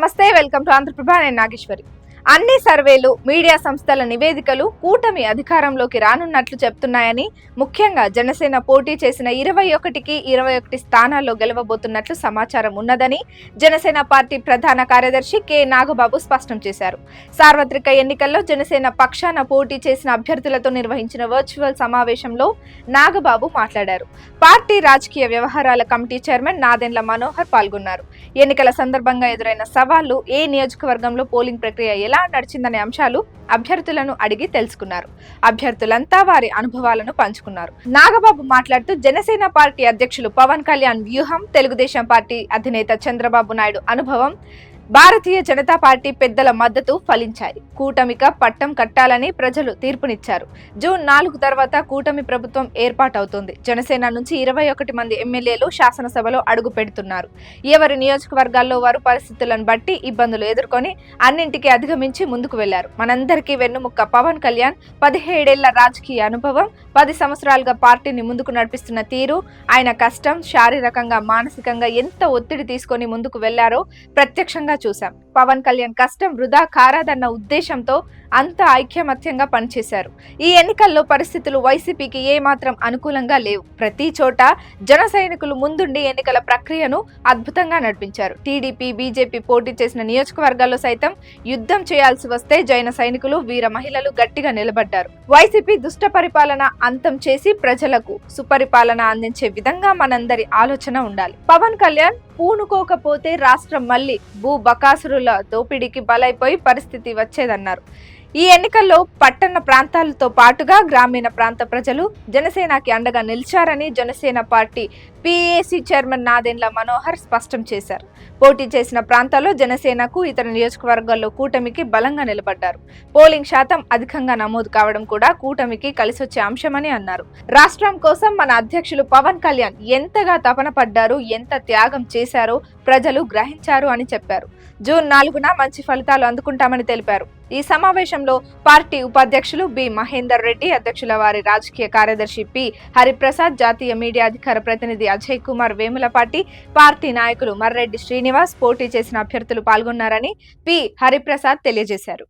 నమస్తే, welcome to Andhraprabha. నేను నాగేశ్వరి. అన్ని సర్వేలు, మీడియా సంస్థల నివేదికలు కూటమి అధికారంలోకి రానున్నట్లు చెప్తున్నాయని, ముఖ్యంగా జనసేన పోటీ చేసిన 21కి 21 స్థానాల్లో గెలవబోతున్నట్లు సమాచారం ఉన్నదని జనసేన పార్టీ ప్రధాన కార్యదర్శి కె నాగబాబు స్పష్టం చేశారు. సార్వత్రిక ఎన్నికల్లో జనసేన పక్షాన పోటీ చేసిన అభ్యర్థులతో నిర్వహించిన వర్చువల్ సమావేశంలో నాగబాబు మాట్లాడారు. పార్టీ రాజకీయ వ్యవహారాల కమిటీ చైర్మన్ నాదెండ్ల మనోహర్ పాల్గొన్నారు. ఎన్నికల సందర్భంగా ఎదురైన సవాళ్లు, ఏ నియోజకవర్గంలో పోలింగ్ ప్రక్రియ ఎలా నడిచిందనే అంశాలు అభ్యర్థులను అడిగి తెలుసుకున్నారు. అభ్యర్థులంతా వారి అనుభవాలను పంచుకున్నారు. నాగబాబు మాట్లాడుతూ జనసేన పార్టీ అధ్యక్షులు పవన్ కళ్యాణ్ వ్యూహం, తెలుగుదేశం పార్టీ అధినేత చంద్రబాబు నాయుడు అనుభవం, భారతీయ జనతా పార్టీ పెద్దల మద్దతు ఫలించాయి. కూటమిక పట్టం కట్టాలని ప్రజలు తీర్పునిచ్చారు. జూన్ 4 తర్వాత కూటమి ప్రభుత్వం ఏర్పాటవుతుంది. జనసేన నుంచి 21 మంది ఎమ్మెల్యేలు శాసనసభలో అడుగు పెడుతున్నారు. ఎవరి నియోజకవర్గాల్లో వారు పరిస్థితులను బట్టి ఇబ్బందులు ఎదుర్కొని అన్నింటికీ అధిగమించి ముందుకు వెళ్లారు. మనందరికీ వెన్నుముక్క పవన్ కళ్యాణ్. 17 ఏళ్ల రాజకీయ అనుభవం, 10 సంవత్సరాలుగా పార్టీని ముందుకు నడిపిస్తున్న తీరు, ఆయన కష్టం, శారీరకంగా మానసికంగా ఎంత ఒత్తిడి తీసుకొని ముందుకు వెళ్లారో ప్రత్యక్షంగా చూశాం. పవన్ కళ్యాణ్ కష్టం వృధా కారాదన్న ఉద్దేశంతో అంత ఐక్యమత్యంగా పనిచేశారు. ఈ ఎన్నికల్లో పరిస్థితులు వైసీపీకి ఏమాత్రం అనుకూలంగా లేవు. ప్రతి చోట జన సైనికులు ముందుండి ఎన్నికల ప్రక్రియను అద్భుతంగా నడిపించారు. టీడీపీ, బీజేపీ పోటీ చేసిన నియోజకవర్గాల్లో సైతం యుద్ధం చేయాల్సి వస్తే జైన సైనికులు, వీర మహిళలు గట్టిగా నిలబడ్డారు. వైసీపీ దుష్ట పరిపాలన అంతం చేసి ప్రజలకు సుపరిపాలన అందించే విధంగా మనందరి ఆలోచన ఉండాలి. పవన్ కళ్యాణ్ పూనుకోకపోతే రాష్ట్రం మళ్లీ బకాసురుల దోపిడీకి బలైపోయి పరిస్థితి వచ్చేదన్నారు. ఈ ఎన్నికల్లో పట్టణ ప్రాంతాలతో పాటుగా గ్రామీణ ప్రాంత ప్రజలు జనసేనకి అండగా నిలిచారని Janasena party PAC chairman Nadendla Manohar స్పష్టం చేశారు. పోటీ చేసిన ప్రాంతాల్లో జనసేనకు, ఇతర నియోజకవర్గాల్లో కూటమికి బలంగా నిలబడ్డారు. పోలింగ్ శాతం అధికంగా నమోదు కావడం కూడా కూటమికి కలిసొచ్చే అంశమని అన్నారు. రాష్ట్రం కోసం మన అధ్యక్షులు పవన్ కళ్యాణ్ ఎంతగా తపన పడ్డారు, ఎంత త్యాగం చేశారో ప్రజలు గ్రహించారు అని చెప్పారు. జూన్ 4న మంచి ఫలితాలు అందుకుంటామని తెలిపారు. ఈ సమావేశంలో పార్టీ ఉపాధ్యక్షులు బి మహేందర్ రెడ్డి, అధ్యక్షుల వారి రాజకీయ కార్యదర్శి పి హరిప్రసాద్, జాతీయ మీడియా అధికార ప్రతినిధి అజయ్ కుమార్ వేములపాటి, పార్టీ నాయకులు మర్రెడ్డి శ్రీనివాస్, పోటీ చేసిన అభ్యర్థులు పాల్గొన్నారని పి హరిప్రసాద్ తెలియజేశారు.